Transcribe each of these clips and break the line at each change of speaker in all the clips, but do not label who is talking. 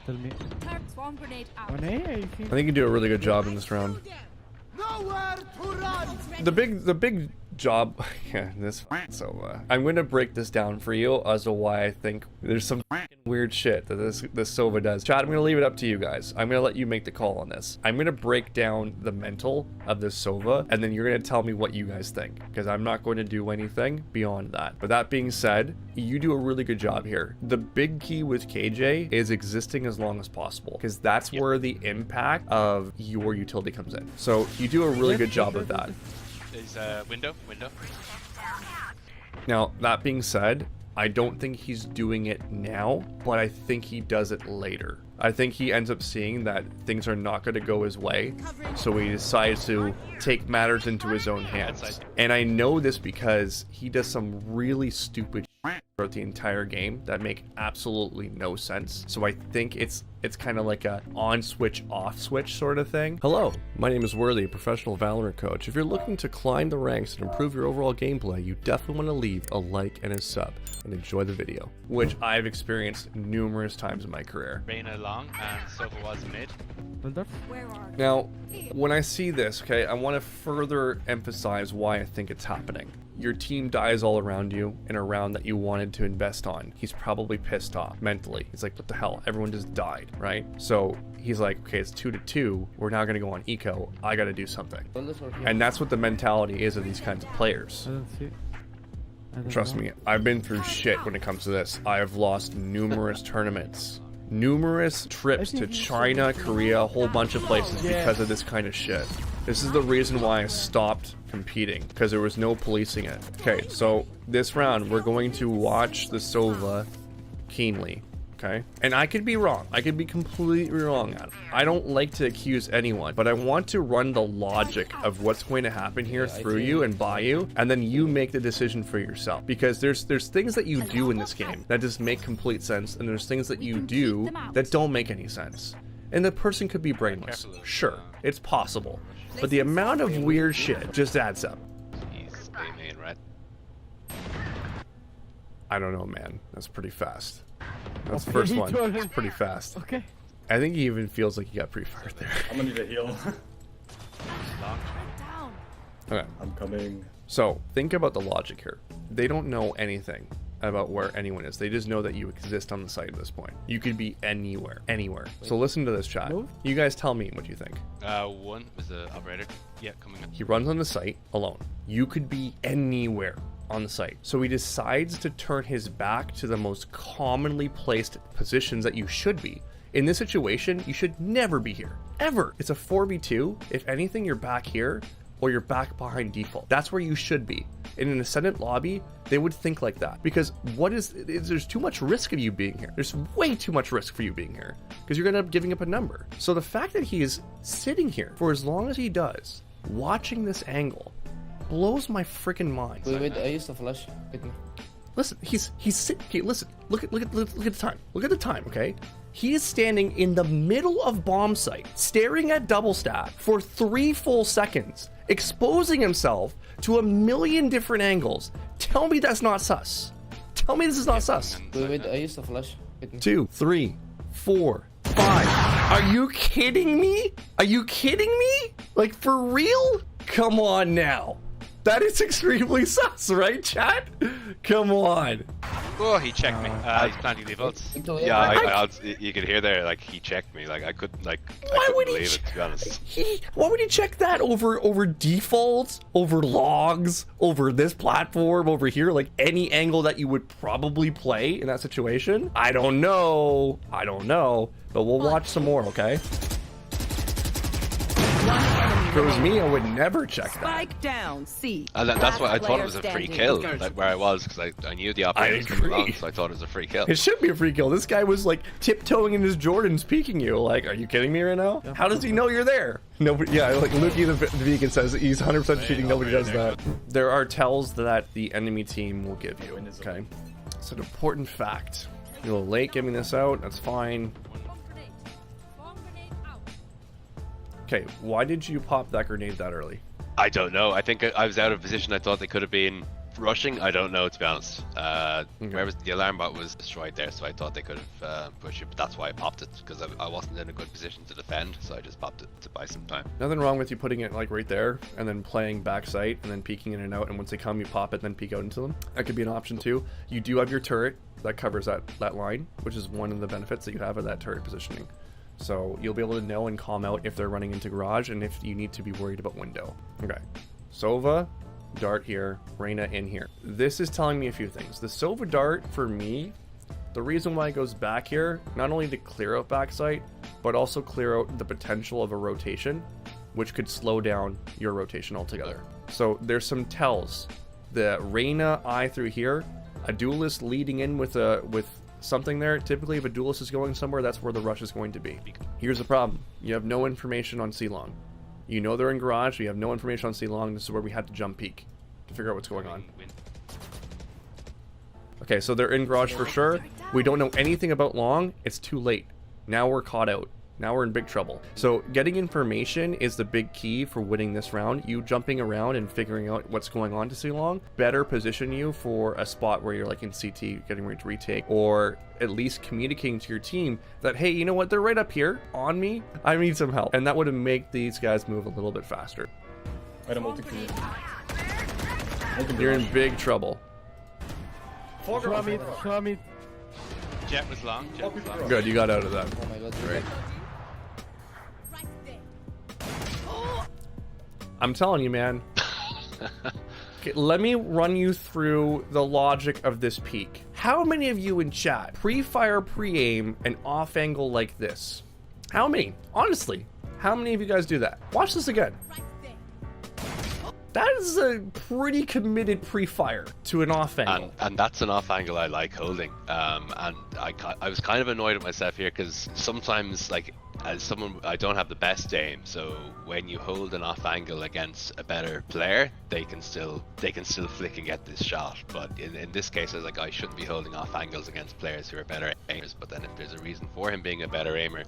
Tell me.
Swarm grenade out.
Oh, nee, I
I think you do a really good job in this round.
Nowhere to run.
The big job. Yeah, this. So I'm going to break this down for you as to why I think there's some weird shit that this SOVA does. Chat, I'm going to leave it up to you guys. I'm going to let you make the call on this. I'm going to break down the mental of this SOVA, and then you're going to tell me what you guys think, because I'm not going to do anything beyond that. But that being said, you do a really good job here. The big key with KJ is existing as long as possible, because that's where the impact of your utility comes in. So you do a really good job of that.
There's window.
Now, that being said, I don't think he's doing it now, but I think he does it later. I think he ends up seeing that things are not going to go his way, so he decides to take matters into his own hands. And I know this because he does some really stupid shit throughout the entire game that make absolutely no sense. So I think it's kind of like a on switch off switch sort of thing. Hello, my name is Worthy, a professional Valorant coach. If you're looking to climb the ranks and improve your overall gameplay, you definitely want to leave a like and a sub and enjoy the video, which I've experienced numerous times in my career.
Reyna long and SOVA was mid.
Where are you?
Now, when I see this, okay, I want to further emphasize why I think it's happening. Your team dies all around you in a round that you wanted to invest on. He's probably pissed off mentally. He's like, what the hell? Everyone just died, right? So he's like, okay, it's 2-2. We're now going to go on eco. I got to do something. And that's what the mentality is of these kinds of players.
I don't see.
Trust me, I've been through shit when it comes to this. I have lost numerous tournaments. Numerous trips to China, Korea, a whole bunch of places because of this kind of shit. This is the reason why I stopped competing, because there was no policing it. Okay, so this round, we're going to watch the SOVA keenly, okay? And I could be wrong. I could be completely wrong at it. I don't like to accuse anyone, but I want to run the logic of what's going to happen here through you and by you, and then you make the decision for yourself. Because there's things that you do in this game that just make complete sense, and there's things that you do that don't make any sense. And the person could be brainless. Sure, it's possible. But the amount of weird shit just adds up.
He's A main, right?
I don't know, man. That's pretty fast. That's the first one. It's pretty fast.
Okay.
I think he even feels like he got pretty fired there.
I'm gonna need a heal.
Long.
Down.
Okay.
I'm coming.
So, think about the logic here. They don't know anything about where anyone is. They just know that you exist on the site at this point. You could be anywhere. So listen to this, chat. You guys tell me what you think.
One was the operator. Yeah, coming in.
He runs on the site alone. You could be anywhere on the site. So he decides to turn his back to the most commonly placed positions that you should be. In this situation, you should never be here. Ever. It's a 4v2. If anything, you're back here, or you're back behind default. That's where you should be. In an Ascendant lobby, they would think like that. Because there's too much risk of you being here. There's way too much risk for you being here. Because you're gonna end up giving up a number. So the fact that he is sitting here for as long as he does, watching this angle, blows my freaking mind.
Wait, I used the flash.
Listen, he's sitting. Okay, listen. Look at the time. Look at the time. Okay, he is standing in the middle of bomb site, staring at double stack for 3 full seconds, exposing himself to a million different angles. Tell me that's not sus. Tell me this is not sus.
Wait, I used the flash.
2, 3, 4, 5. Are you kidding me? Are you kidding me? Like, for real? Come on now. That is extremely sus, right, chat? Come on.
Oh, he checked me. He's planting defaults. Yeah, you could hear there, like, he checked me. Like, I couldn't believe it, to be honest.
Why would he check that over defaults, over logs, over this platform, over here? Like, any angle that you would probably play in that situation? I don't know. But we'll watch some more, okay? If it was me, I would never check that.
Spike down, C.
That's why I thought it was a free kill, like where I was, because I knew the operator was coming along, so I thought it was a free kill.
It should be a free kill. This guy was like tiptoeing in his Jordans, peeking you. Like, are you kidding me right now? How does he know you're there? Nobody. Yeah, like Lukey the vegan says he's 100% cheating. Nobody does that. There are tells that the enemy team will give you. Okay, it's an important fact. You're a little late giving this out. That's fine. Okay, why did you pop that grenade that early?
I don't know. I think I was out of position. I thought they could have been Rushing, I don't know, to be honest. Where was the alarm bot was destroyed there, so I thought they could have pushed it, but that's why I popped it, because I wasn't in a good position to defend, so I just popped it to buy some time.
Nothing wrong with you putting it like right there and then playing back sight and then peeking in and out, and once they come you pop it then peek out into them. That could be an option too. You do have your turret that covers that line, which is one of the benefits that you have of that turret positioning. So you'll be able to know and calm out if they're running into garage and if you need to be worried about window. Okay, Sova dart here, Reyna in here. This is telling me a few things. The Sova dart, for me, the reason why it goes back here, not only to clear out backside, but also clear out the potential of a rotation, which could slow down your rotation altogether. So there's some tells. The Reyna eye through here, a duelist leading in with something there. Typically, if a duelist is going somewhere, that's where the rush is going to be. Here's the problem. You have no information on C-Long. You know they're in garage, you have no information on C-Long. This is where we had to jump peek to figure out what's going on. Okay, so they're in garage for sure. We don't know anything about Long. It's too late. Now we're caught out. Now we're in big trouble. So getting information is the big key for winning this round. You jumping around and figuring out what's going on to C-Long better position you for a spot where you're like in CT getting ready to retake, or at least communicating to your team that, hey, you know what, they're right up here on me, I need some help. And that would make these guys move a little bit faster. You're in big trouble.
Jet was long.
Good, you got out of that.
Oh my god.
Great. I'm telling you, man. Okay, let me run you through the logic of this peak. How many of you in chat pre-fire, pre-aim, and off-angle like this? How many? Honestly, how many of you guys do that? Watch this again. That is a pretty committed pre-fire to an off-angle.
And that's an off-angle I like holding. And I was kind of annoyed at myself here, because sometimes, like, as someone, I don't have the best aim, so when you hold an off angle against a better player, they can still flick and get this shot. But in this case, I was like, I shouldn't be holding off angles against players who are better aimers. But then if there's a reason for him being a better aimer,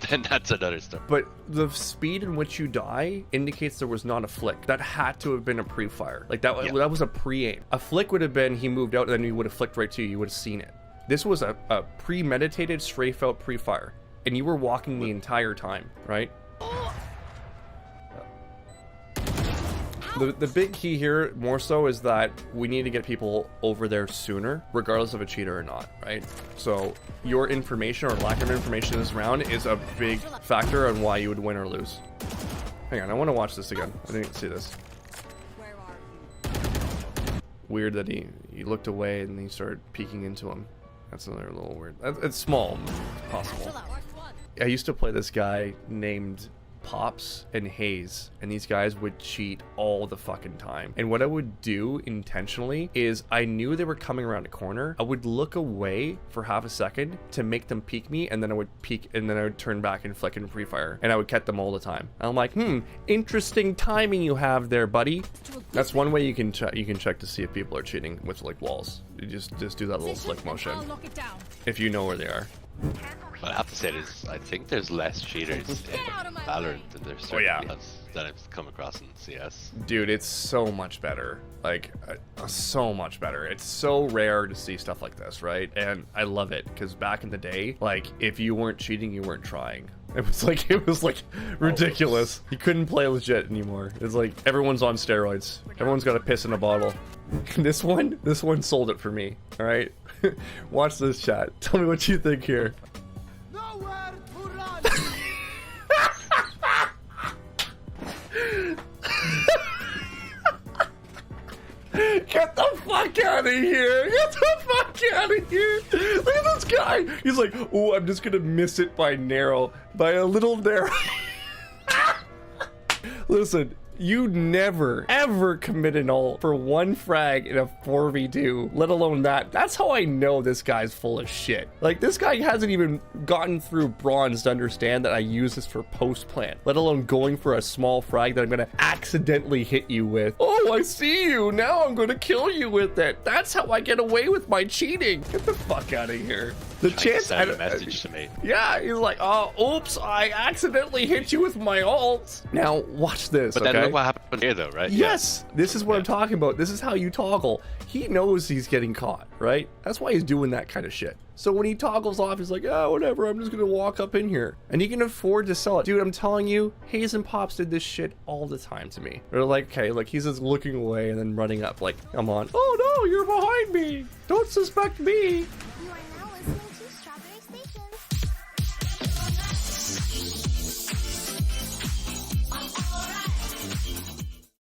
then that's another story.
But the speed in which you die indicates there was not a flick. That had to have been a pre-fire. Like that was a pre-aim. A flick would have been he moved out and then he would have flicked right to you. You would have seen it. This was a premeditated, strafe out pre-fire. And you were walking the entire time, right? The big key here, more so, is that we need to get people over there sooner, regardless of a cheater or not, right? So your information or lack of information in this round is a big factor on why you would win or lose. Hang on, I want to watch this again. I didn't see this. Weird that he looked away and he started peeking into him. That's another little weird. It's small. It's possible. I used to play this guy named Pops and Hayes, and these guys would cheat all the fucking time. And what I would do intentionally is I knew they were coming around a corner. I would look away for half a second to make them peek me, and then I would peek, and then I would turn back and flick and pre-fire, and I would catch them all the time. And I'm like, interesting timing you have there, buddy. That's one way you can check to see if people are cheating with like walls. You just do that little flick motion if you know where they are.
But I have to say, I think there's less cheaters in Valorant than there certainly that I've come across in CS.
Dude, it's so much better. Like, so much better. It's so rare to see stuff like this, right? And I love it, because back in the day, like, if you weren't cheating, you weren't trying. It was like ridiculous. You couldn't play legit anymore. It's like everyone's on steroids. Everyone's got a piss in a bottle. This one sold it for me. All right, watch this, chat. Tell me what you think here.
Nowhere to run.
Get the fuck out of here! Get the fuck out of here! Look at this guy! He's like, oh, I'm just gonna miss it by a little narrow. Listen, you never, ever commit an ult for one frag in a 4v2, let alone that. That's how I know this guy's full of shit. Like, this guy hasn't even gotten through bronze to understand that I use this for post-plant, let alone going for a small frag that I'm gonna accidentally hit you with. Oh, I see you, now I'm gonna kill you with it. That's how I get away with my cheating. Get the fuck out of here. The chance
send a message to me.
Yeah, he's like, oh, oops, I accidentally hit you with my ult. Now, watch this,
But then of what happened here, though, right?
Yes, this is what I'm talking about. This is how you toggle. He knows he's getting caught, right? That's why he's doing that kind of shit. So when he toggles off, he's like, oh, whatever, I'm just gonna walk up in here. And he can afford to sell it. Dude, I'm telling you, Hayes and Pops did this shit all the time to me. They're like, okay, like he's just looking away and then running up, like, come on. Oh no, you're behind me. Don't suspect me.